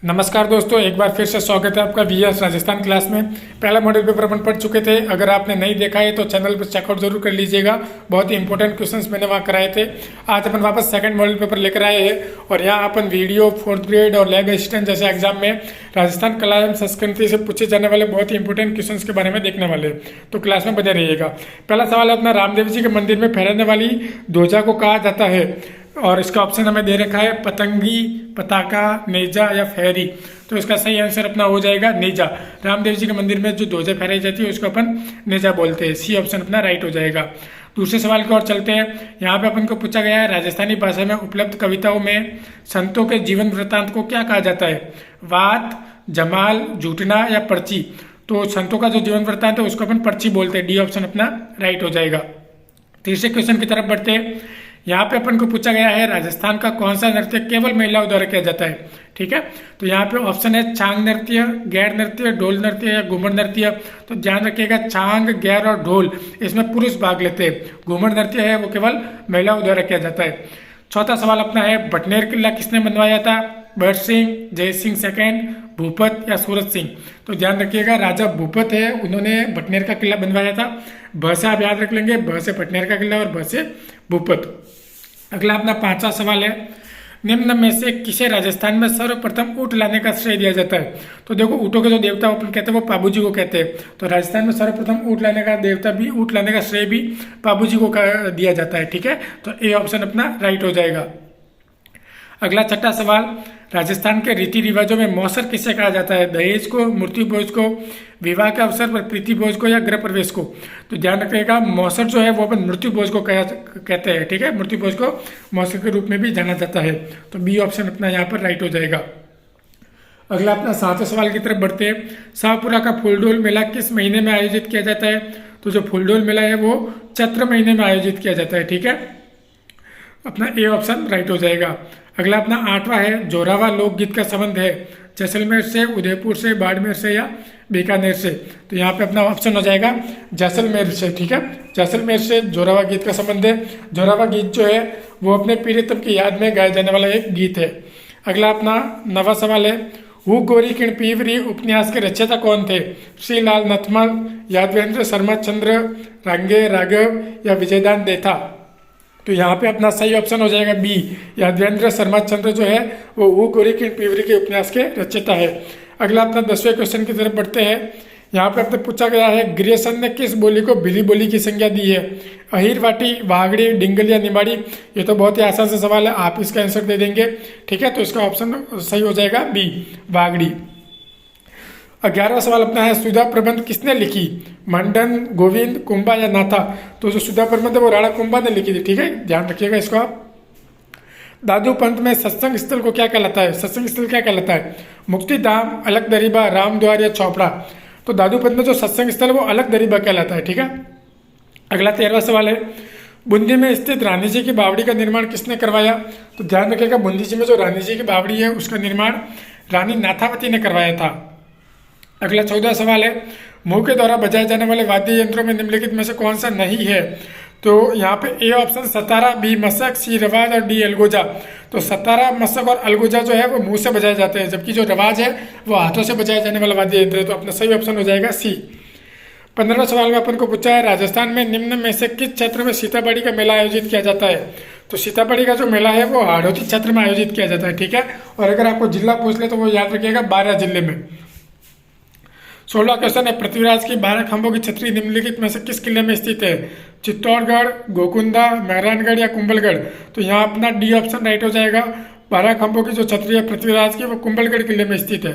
नमस्कार दोस्तों, एक बार फिर से स्वागत है आपका वीएस राजस्थान क्लास में। पहला मॉडल पेपर अपन पढ़ चुके थे। अगर आपने नहीं देखा है तो चैनल पर चेकआउट जरूर कर लीजिएगा। बहुत ही इंपॉर्टेंट क्वेश्चंस मैंने वहाँ कराए थे। आज अपन वापस सेकंड मॉडल पेपर लेकर आए हैं और यहाँ अपन वीडियो, फोर्थ ग्रेड और लैब असिस्टेंट जैसे एग्जाम में राजस्थान कला एवं संस्कृति से पूछे जाने वाले बहुत ही इंपॉर्टेंट क्वेश्चन के बारे में देखने वाले हैं, तो क्लास में बने रहिएगा। पहला सवाल है अपना, रामदेव जी के मंदिर में फहराने वाली ध्वजा को कहा जाता है? और इसका ऑप्शन हमें दे रखा है पतंगी, पताका, नेजा या फेरी। तो इसका सही आंसर अपना हो जाएगा नेजा। रामदेव जी के मंदिर में जो ध्वजा फहराई जाती है उसको अपन नेजा बोलते हैं। सी ऑप्शन अपना राइट हो जाएगा। दूसरे सवाल की ओर चलते हैं। यहाँ पे अपन को पूछा गया है, राजस्थानी भाषा में उपलब्ध कविताओं में संतों के जीवन वृत्तांत को क्या कहा जाता है? वात, जमाल, झूठना या पर्ची। तो संतों का जो जीवन वृत्तांत है उसको अपन पर्ची बोलते हैं। डी ऑप्शन अपना राइट हो जाएगा। तीसरे क्वेश्चन की तरफ बढ़ते हैं। यहाँ पे अपन को पूछा गया है, राजस्थान का कौन सा नृत्य केवल महिलाओं द्वारा किया जाता है? ठीक है, तो यहाँ पे ऑप्शन है छांग नृत्य, गैर नृत्य, ढोल नृत्य या घूमर नृत्य। तो ध्यान रखिएगा, छांग, गैर और ढोल इसमें पुरुष भाग लेते हैं। घूमर नृत्य है वो केवल महिलाओं द्वारा किया जाता है। चौथा सवाल अपना है, भटनेर किला किसने बनवाया था? भरत सिंह, जय सिंह सेकेंड, भूपत या सूरत सिंह। तो ध्यान रखिएगा, राजा भूपत है, उन्होंने भटनेर का किला बनवाया था। भ से आप याद रख लेंगे, भ से भटनेर का किला और भ से भूपत। अगला अपना पांचवा सवाल है, निम्न में से किसे राजस्थान में सर्वप्रथम ऊँट लाने का श्रेय दिया जाता है? तो देखो, ऊँटों के जो देवता अपन कहते हैं वो पाबू जी को कहते हैं। तो राजस्थान में सर्वप्रथम ऊँट लाने का देवता भी, ऊँट लाने का श्रेय भी पाबू जी को दिया जाता है। ठीक है, तो ए ऑप्शन अपना राइट हो जाएगा। अगला छठा सवाल, राजस्थान के रीति रिवाजों में मौसर किसे कहा जाता है? दहेज को, मृत्यु भोज को, विवाह के अवसर पर प्रीति भोज को या गृह प्रवेश को। तो ध्यान रखिएगा, मौसर जो है वो अपन मृत्यु भोज को कहते हैं। ठीक है, मृत्यु भोज को मौसर के रूप में भी जाना जाता है। तो बी ऑप्शन अपना यहाँ पर राइट हो जाएगा। अगला अपना सातवें सवाल की तरफ बढ़ते हैं। शाहपुरा का फूलडोल मेला किस महीने में आयोजित किया जाता है? तो जो फूलडोल मेला है वो चैत्र महीने में आयोजित किया जाता है। ठीक है, अपना ए ऑप्शन राइट हो जाएगा। अगला अपना आठवां है, जोरावा लोकगीत का संबंध है जैसलमेर से, उदयपुर से, बाड़मेर से या बीकानेर से। तो यहाँ पे अपना ऑप्शन हो जाएगा जैसलमेर से। ठीक है, जैसलमेर से जोरावा गीत का संबंध है। जोरावा गीत जो है वो अपने प्रियतम की याद में गाया जाने वाला एक गीत है। अगला अपना नवा सवाल है, हु गोरी किण पीवरी उपन्यास के रचयिता कौन थे? श्री लाल नथमल, यादवेंद्र शर्मा चंद्र, रंगे राघव या विजयदान देथा। तो यहाँ पे अपना सही ऑप्शन हो जाएगा बी, यादवेंद्र शर्मा चंद्र जो है वो गोरी की पीवरी के उपन्यास के रचयिता है। अगला अपना 10वें क्वेश्चन की तरफ बढ़ते हैं। यहाँ पे अपने पूछा गया है, ग्रियर्सन ने किस बोली को भिली बोली की संज्ञा दी है? अहिरवाटी, वागड़ी, डिंगल या निमाड़ी। ये तो बहुत ही आसान सा सवाल है, आप इसका आंसर दे देंगे। ठीक है, तो इसका ऑप्शन सही हो जाएगा बी, वागड़ी। 11वां सवाल अपना है, सुधा प्रबंध किसने लिखी? मंडन, गोविंद, कुंभा या नाथा। तो जो सुधा प्रबंध है वो राणा कुंभा ने लिखी थी। ठीक है, ध्यान रखिएगा इसको आप। दादू पंथ में सत्संग स्थल को क्या कहलाता है? सत्संग स्थल क्या कहलाता है? मुक्तिधाम, अलग दरीबा, रामद्वार या चौपड़ा। तो दादू पंथ में जो सत्संग स्थल है वो अलग दरीबा कहलाता है। ठीक है, अगला 13वां सवाल है, बूंदी में स्थित रानी जी की बावड़ी का निर्माण किसने करवाया? तो ध्यान रखिएगा, बूंदी जी में जो रानी जी की बावड़ी है उसका निर्माण रानी नाथावती ने करवाया था। अगला 14वां सवाल है, मुंह के द्वारा बजाए जाने वाले वाद्य यंत्रों में निम्नलिखित में से कौन सा नहीं है? तो यहाँ पे ए ऑप्शन सतारा, बी मशक, सी रवाज और डी अलगोजा। तो सतारा, मशक और अलगोजा जो है वो मुंह से बजाए जाते हैं, जबकि जो रवाज है वो हाथों से बजाए जाने वाला वाद्य यंत्र है। तो अपना सही ऑप्शन हो जाएगा सी। 15वें सवाल में अपन को पूछा है, राजस्थान में निम्न में से किस क्षेत्र में सीतामढ़ी का मेला आयोजित किया जाता है? तो सीतामढ़ी का जो मेला है वो हाड़ौती क्षेत्र में आयोजित किया जाता है। ठीक है, और अगर आपको जिला पूछ ले तो वो याद रखिएगा 12 जिले में। 16वां क्वेश्चन है, पृथ्वीराज की 12 खंभों की छतरी निम्नलिखित में से किस किले में स्थित है? चित्तौड़गढ़, गोकुंदा, मेहरानगढ़ या कुंभलगढ़। तो यहाँ अपना डी ऑप्शन राइट हो जाएगा। 12 खंभों की जो छतरी है पृथ्वीराज की वो कुंभलगढ़ किले में स्थित है।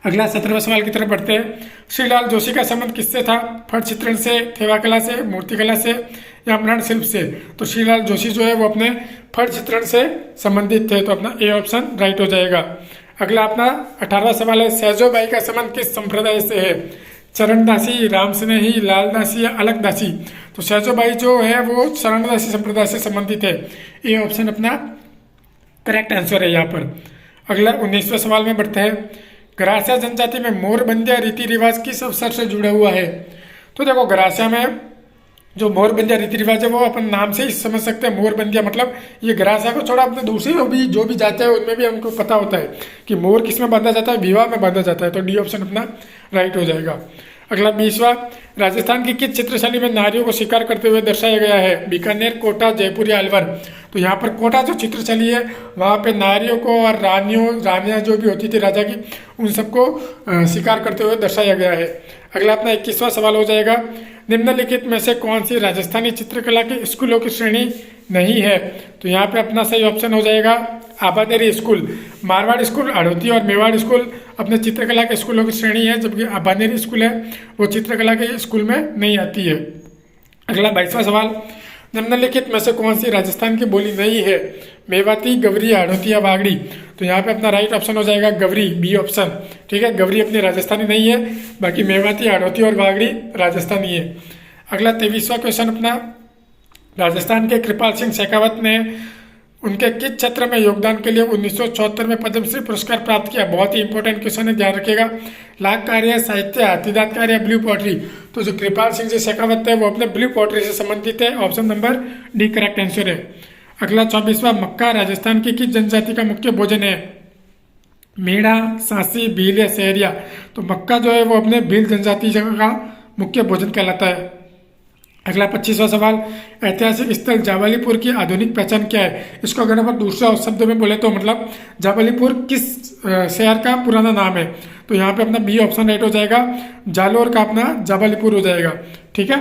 अगला 17वां सवाल की तरफ बढ़ते हैं। श्रीलाल जोशी का संबंध किससे था? फट चित्रण से, थेवा कला से, मूर्तिकला से या मृण शिल्प से। तो श्रीलाल जोशी जो है वो अपने फट चित्रण से संबंधित थे। तो अपना ए ऑप्शन राइट हो जाएगा। अगला अपना 18वां सवाल है, सहजोबाई का संबंध किस संप्रदाय से है? चरणदासी, रामस्नेही, लालदासी या अलगदासी। तो सहजोबाई जो है वो चरणदासी संप्रदाय से संबंधित है। ये ऑप्शन अपना करेक्ट आंसर है यहाँ पर। अगला 19वें सवाल में बढ़ते हैं। गरासिया जनजाति में मोरबंदिया रीति रिवाज किस अवसर से जुड़ा हुआ है? तो देखो, गरासिया में जो मोरबंदिया रीति रिवाज है वो अपन नाम से ही समझ सकते हैं। मोरबंदिया मतलब ये ग्रासा को छोड़ा अपने दूसरी जो भी जाते हैं उनमें भी हमको पता होता है कि मोर किस में बांधा जाता है, विवाह में बांधा जाता है। तो डी ऑप्शन अपना राइट हो जाएगा। अगला 20वां, राजस्थान की किस चित्रशैली में नारियों को शिकार करते हुए दर्शाया गया है? बीकानेर, कोटा, जयपुर या अलवर? तो यहाँ पर कोटा जो चित्रशैली है वहाँ पे नारियों को और रानियाँ जो भी होती थी राजा की, उन सबको शिकार करते हुए दर्शाया गया है। अगला अपना 21वां सवाल हो जाएगा, निम्नलिखित में से कौन सी राजस्थानी चित्रकला के स्कूलों की श्रेणी नहीं है? तो यहाँ पे अपना सही ऑप्शन हो जाएगा आबानेरी स्कूल। मारवाड़ स्कूल, हड़ौती और मेवाड़ स्कूल अपने चित्रकला के स्कूलों की श्रेणी है, जबकि आबानेरी स्कूल है वो चित्रकला के स्कूल में नहीं आती है। अगला 22वां सवाल, निम्नलिखित में से कौन सी राजस्थान की बोली नहीं है? मेवाती, गवरी, हड़ौती या वागड़ी? तो यहाँ पे अपना राइट ऑप्शन हो जाएगा गवरी, बी ऑप्शन। ठीक है, गवरी अपनी राजस्थानी नहीं है, बाकी मेवाती, हड़ौती और वागड़ी राजस्थानी है। अगला 23वां क्वेश्चन अपना, राजस्थान के कृपाल सिंह शेखावत ने उनके किस क्षेत्र में योगदान के लिए 1974 में पद्मश्री पुरस्कार प्राप्त किया? बहुत ही इंपॉर्टेंट क्वेश्चन है, ध्यान रखिएगा। लाख कार्य, साहित्य, हाथीदांत कार्य, ब्लू पॉटरी? तो जो कृपाल सिंह जी शेखावत है वो अपने ब्लू पॉटरी से संबंधित है। Option number D correct answer है। अगला 24वां, मक्का राजस्थान की किस जनजाति का मुख्य भोजन है? मेढ़ा, सांसी, भील या सहरिया? तो मक्का जो है वो अपने भील जनजाति का मुख्य भोजन कहलाता है। अगला 25वां सवाल, ऐतिहासिक स्थल जावलीपुर की आधुनिक पहचान क्या है? इसको अगर अपन दूसरा शब्द में बोले तो मतलब जावलीपुर किस शहर का पुराना नाम है? तो यहाँ पे अपना बी ऑप्शन राइट हो जाएगा, जालोर का अपना जावलीपुर हो जाएगा। ठीक है,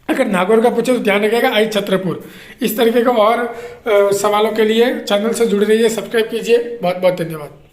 अगर नागौर का पूछे तो ध्यान रखिएगा आई छत्रपुर। इस तरीके का और सवालों के लिए चैनल से जुड़े रहिए, सब्सक्राइब कीजिए। बहुत बहुत धन्यवाद।